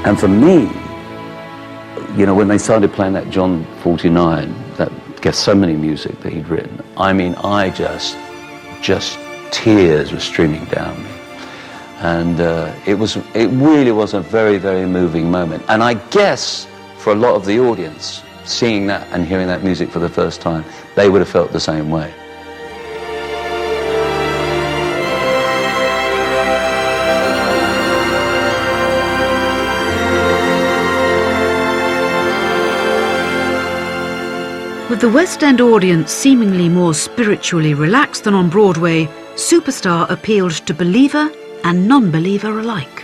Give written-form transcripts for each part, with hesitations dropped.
And for me, you know, when they started playing that John 49, that Gethsemane music that he'd written, I mean, I just tears were streaming down me. And it really was a very, very moving moment. And I guess for a lot of the audience, seeing that and hearing that music for the first time, they would have felt the same way. With the West End audience seemingly more spiritually relaxed than on Broadway, Superstar appealed to believer and non-believer alike.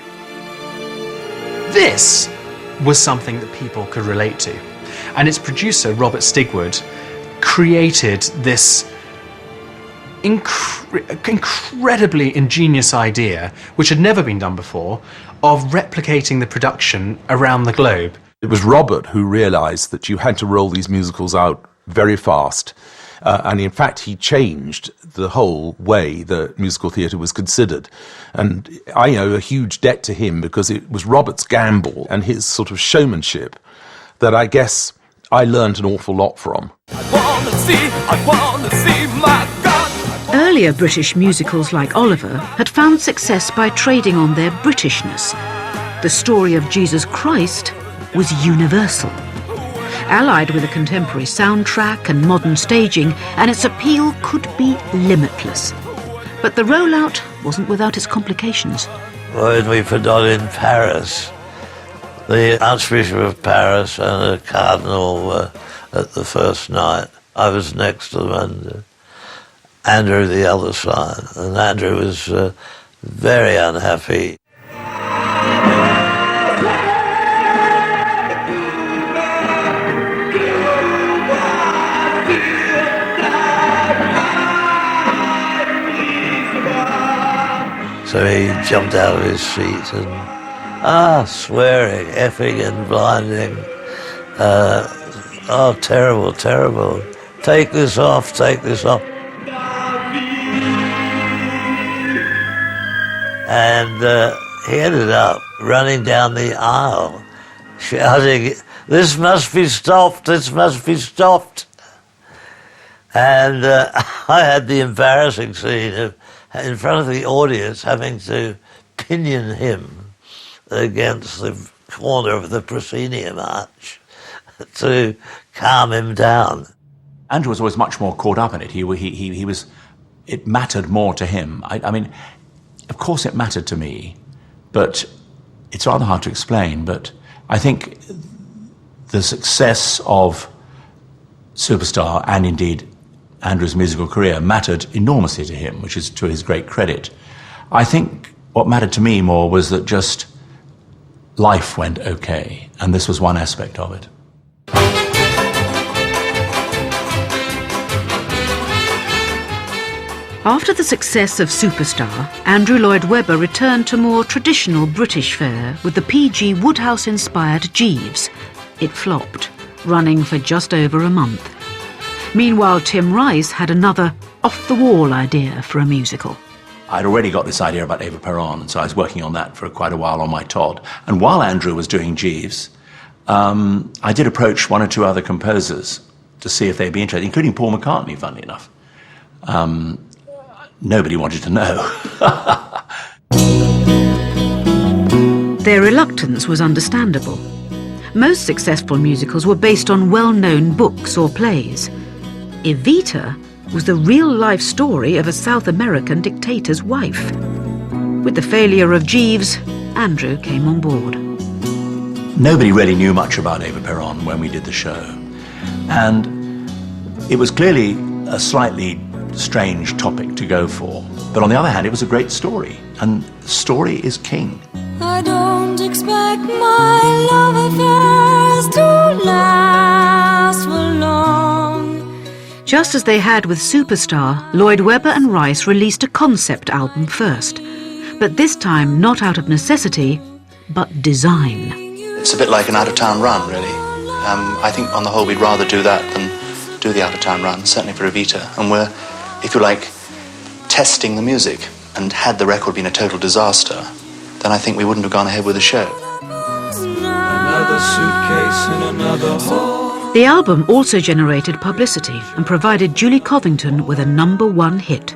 This was something that people could relate to. And its producer, Robert Stigwood, created this incredibly ingenious idea, which had never been done before, of replicating the production around the globe. It was Robert who realised that you had to roll these musicals out very fast. And in fact, he changed the whole way that musical theatre was considered. And I owe a huge debt to him because it was Robert's gamble and his sort of showmanship that I guess I learned an awful lot from. I wanna see my God. Earlier British musicals like Oliver had found success by trading on their Britishness. The story of Jesus Christ was universal. Allied with a contemporary soundtrack and modern staging, and its appeal could be limitless. But the rollout wasn't without its complications. When we put on in Paris, the Archbishop of Paris and the Cardinal were at the first night. I was next to them and Andrew the other side, and Andrew was very unhappy. So he jumped out of his seat and, swearing, effing and blinding. Terrible, terrible. Take this off, take this off. And he ended up running down the aisle, shouting, "This must be stopped, this must be stopped." And I had the embarrassing scene of, in front of the audience, having to pinion him against the corner of the proscenium arch to calm him down. Andrew was always much more caught up in it. He was. It mattered more to him. I mean, of course, it mattered to me, but it's rather hard to explain. But I think the success of Superstar and indeed Andrew's musical career mattered enormously to him, which is to his great credit. I think what mattered to me more was that just life went okay, and this was one aspect of it. After the success of Superstar, Andrew Lloyd Webber returned to more traditional British fare with the P.G. Wodehouse-inspired Jeeves. It flopped, running for just over a month. Meanwhile, Tim Rice had another off-the-wall idea for a musical. I'd already got this idea about Eva Peron, and so I was working on that for quite a while on my Todd. And while Andrew was doing Jeeves, I did approach one or two other composers to see if they'd be interested, including Paul McCartney, funnily enough. Nobody wanted to know. Their reluctance was understandable. Most successful musicals were based on well-known books or plays. Evita was the real-life story of a South American dictator's wife. With the failure of Jeeves, Andrew came on board. Nobody really knew much about Eva Peron when we did the show. And it was clearly a slightly strange topic to go for. But on the other hand, it was a great story, and story is king. I don't expect my love affairs to last for long. Just as they had with Superstar, Lloyd Webber and Rice released a concept album first. But this time not out of necessity, but design. It's a bit like an out-of-town run, really. I think on the whole we'd rather do that than do the out-of-town run, certainly for Evita. And we're, if you like, testing the music. And had the record been a total disaster, then I think we wouldn't have gone ahead with the show. a suitcase in another hole. The album also generated publicity and provided Julie Covington with a #1 hit.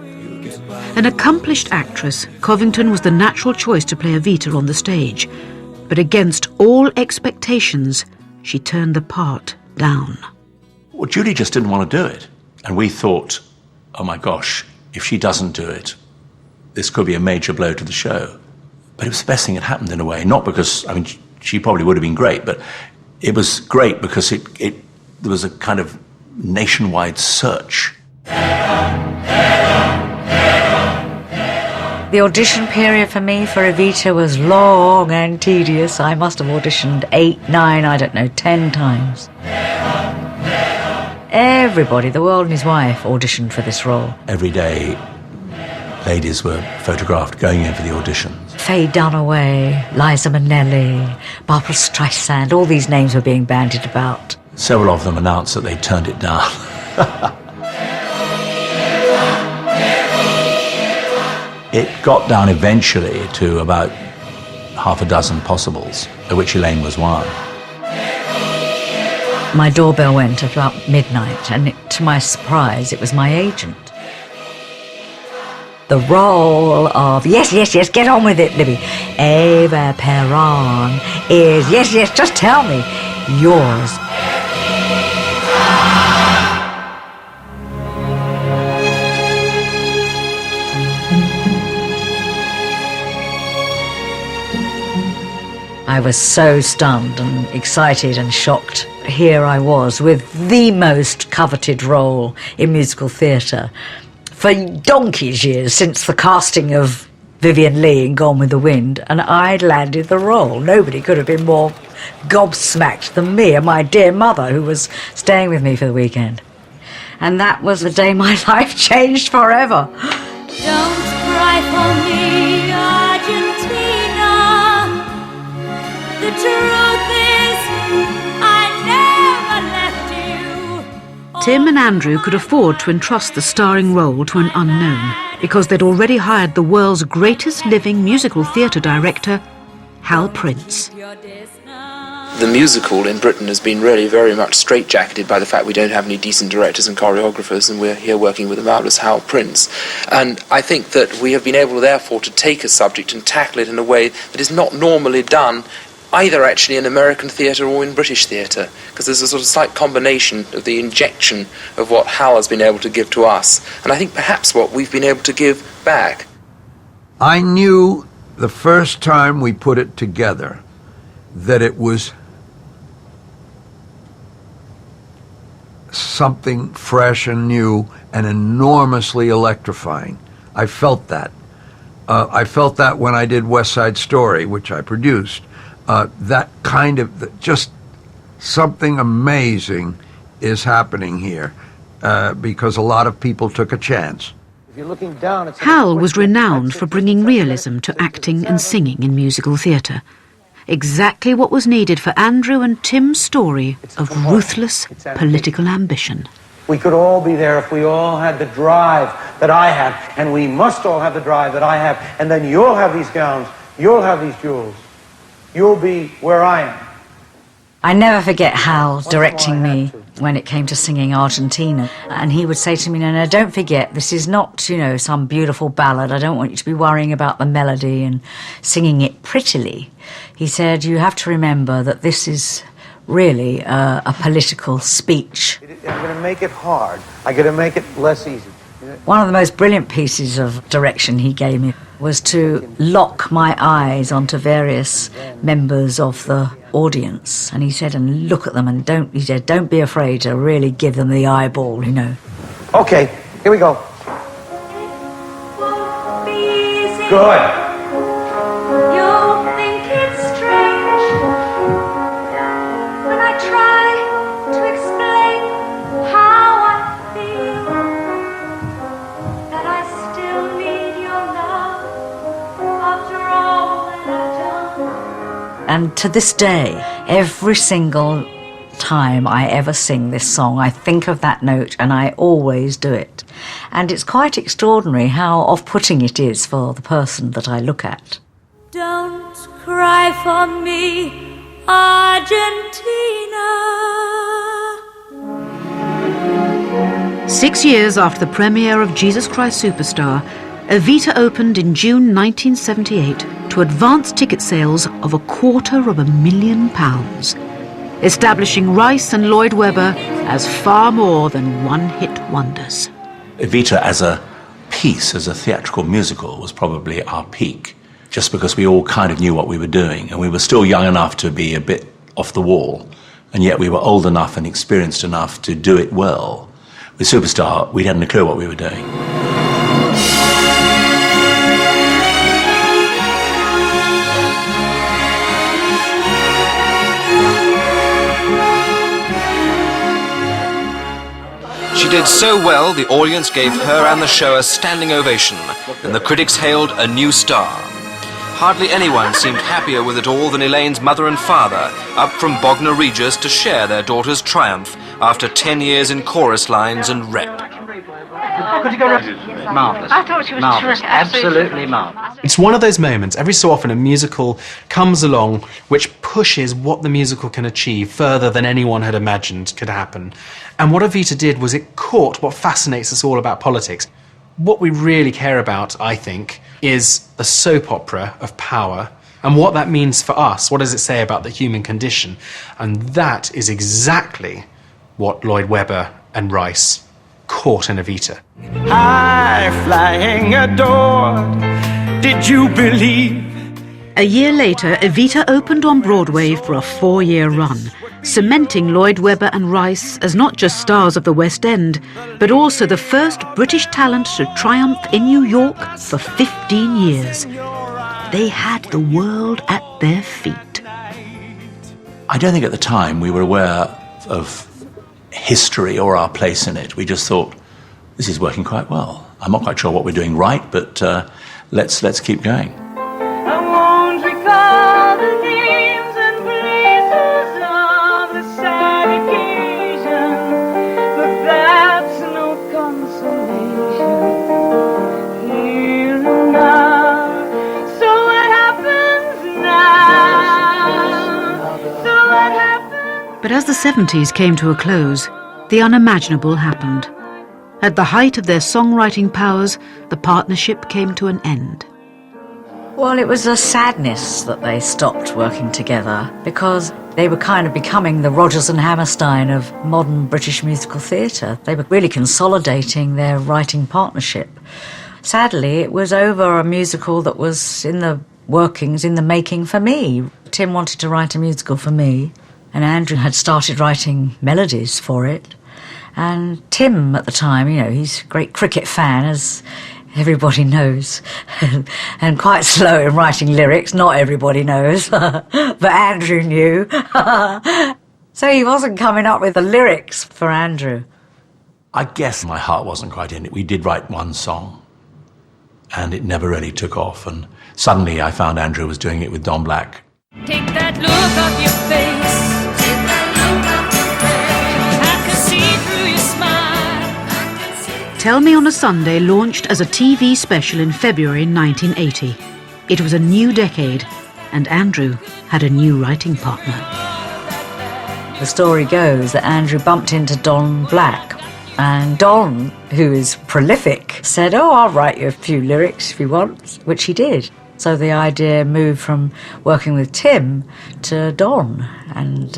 An accomplished actress, Covington was the natural choice to play Evita on the stage, but against all expectations, she turned the part down. Well, Julie just didn't want to do it. And we thought, oh my gosh, if she doesn't do it, this could be a major blow to the show. But it was the best thing that happened in a way, not because, I mean, she probably would have been great, but it was great because there was a kind of nationwide search. The audition period for me for Evita was long and tedious. I must have auditioned 8, 9, I don't know, 10 times. Everybody, the world and his wife, auditioned for this role. Every day, ladies were photographed going in for the auditions. Faye Dunaway, Liza Minnelli, Barbara Streisand, all these names were being bandied about. Several of them announced that they turned it down. It got down eventually to about half a dozen possibles, of which Elaine was one. My doorbell went at about midnight, and to my surprise, it was my agent. The role of, yes, get on with it, Libby, Eva Perron is, yes, just tell me, yours. I was so stunned and excited and shocked. Here I was with the most coveted role in musical theatre for donkey's years, since the casting of Vivien Leigh in Gone with the Wind, and I'd landed the role. Nobody could have been more gobsmacked than me and my dear mother, who was staying with me for the weekend. And that was the day my life changed forever. Don't cry for me, Argentina. The truth is, I never left you. Tim and Andrew could afford to entrust the starring role to an unknown because they'd already hired the world's greatest living musical theatre director, Hal Prince. The musical in Britain has been really very much straitjacketed by the fact we don't have any decent directors and choreographers, and we're here working with the marvellous Hal Prince. And I think that we have been able, therefore, to take a subject and tackle it in a way that is not normally done either actually in American theatre or in British theatre, because there's a sort of slight combination of the injection of what Hal has been able to give to us, and I think perhaps what we've been able to give back. I knew the first time we put it together that it was something fresh and new and enormously electrifying. I felt that. I felt that when I did West Side Story, which I produced. That kind of, just something amazing is happening here because a lot of people took a chance. Hal was renowned for bringing realism to acting and singing in musical theatre. Exactly what was needed for Andrew and Tim's story of ruthless political ambition. We could all be there if we all had the drive that I have, and we must all have the drive that I have, and then you'll have these gowns, you'll have these jewels. You'll be where I am. I never forget Hal directing me when it came to singing Argentina. And he would say to me, no, don't forget, this is not, some beautiful ballad. I don't want you to be worrying about the melody and singing it prettily. He said, you have to remember that this is really a political speech. I'm going to make it hard. I'm going to make it less easy. One of the most brilliant pieces of direction he gave me was to lock my eyes onto various members of the audience. And he said, and look at them, and don't be afraid to really give them the eyeball, Okay, here we go. Good. You'll think it's strange when I try to explain how I feel, that I still need your love after all that I've done. And to this day, every single time I ever sing this song, I think of that note, and I always do it. And it's quite extraordinary how off-putting it is for the person that I look at. Don't cry for me, Argentina. 6 years after the premiere of Jesus Christ Superstar, Evita opened in June 1978 to advance ticket sales of £250,000, establishing Rice and Lloyd Webber as far more than one-hit wonders. Evita as a piece, as a theatrical musical, was probably our peak, just because we all kind of knew what we were doing, and we were still young enough to be a bit off the wall, and yet we were old enough and experienced enough to do it well. With Superstar, we hadn't a clue what we were doing. She did so well, the audience gave her and the show a standing ovation, and the critics hailed a new star. Hardly anyone seemed happier with it all than Elaine's mother and father, up from Bognor Regis to share their daughter's triumph after 10 years in chorus lines and rep. Could you go marvellous? I thought she was marvellous. terrific. Absolutely marvellous. It's one of those moments, every so often a musical comes along which pushes what the musical can achieve further than anyone had imagined could happen. And what Evita did was it caught what fascinates us all about politics. What we really care about, I think, is a soap opera of power and what that means for us. What does it say about the human condition? And that is exactly what Lloyd Webber and Rice caught in Evita. High flying adored, did you believe? A year later, Evita opened on Broadway for a 4-year run, cementing Lloyd Webber and Rice as not just stars of the West End, but also the first British talent to triumph in New York for 15 years. They had the world at their feet. I don't think at the time we were aware of history or our place in it. We just thought, this is working quite well. I'm not quite sure what we're doing right, but let's keep going. I won't recall the names and places of the sad occasion, but that's no consolation here and now. So what happens now? So what happens? But as the 70s came to a close, the unimaginable happened. At the height of their songwriting powers, the partnership came to an end. Well, it was a sadness that they stopped working together because they were kind of becoming the Rodgers and Hammerstein of modern British musical theatre. They were really consolidating their writing partnership. Sadly, it was over a musical that was in the workings, in the making for me. Tim wanted to write a musical for me, and Andrew had started writing melodies for it. And Tim, at the time, you know, he's a great cricket fan, as everybody knows, and quite slow in writing lyrics. Not everybody knows, but Andrew knew. So he wasn't coming up with the lyrics for Andrew. I guess my heart wasn't quite in it. We did write one song, and it never really took off. And suddenly I found Andrew was doing it with Don Black. Take that look off your face. Take that look off your face. I can see through your smile. Tell Me on a Sunday launched as a TV special in February 1980. It was a new decade, and Andrew had a new writing partner. The story goes that Andrew bumped into Don Black, and Don, who is prolific, said, "Oh, I'll write you a few lyrics if you want," which he did. So the idea moved from working with Tim to Don, and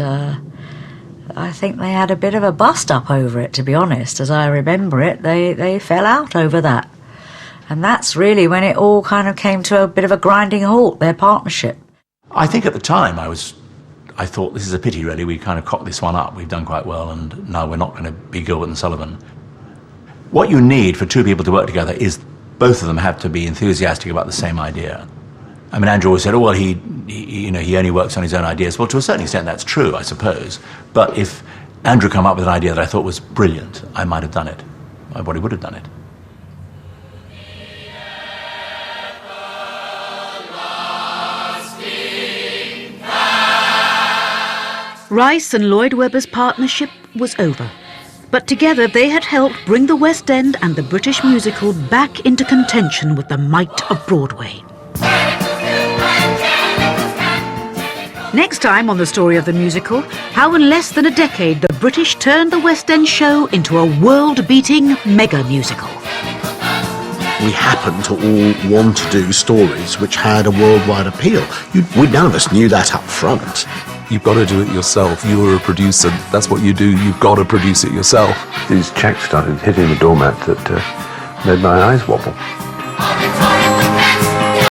I think they had a bit of a bust-up over it, to be honest. As I remember it, they fell out over that. And that's really when it all kind of came to a bit of a grinding halt, their partnership. I think at the time I thought, this is a pity really, we kind of cocked this one up, we've done quite well, and no, we're not going to be Gilbert and Sullivan. What you need for two people to work together is both of them have to be enthusiastic about the same idea. I mean, Andrew always said, oh, well, he only works on his own ideas. Well, to a certain extent, that's true, I suppose. But if Andrew came up with an idea that I thought was brilliant, I might have done it. I probably would have done it. Rice and Lloyd Webber's partnership was over. But together they had helped bring the West End and the British musical back into contention with the might of Broadway. Next time on The Story of the Musical, how in less than a decade the British turned the West End show into a world-beating mega-musical. We happened to all want to do stories which had a worldwide appeal. None of us knew that up front. You've got to do it yourself. You're a producer. That's what you do. You've got to produce it yourself. These checks started hitting the doormat that made my eyes wobble.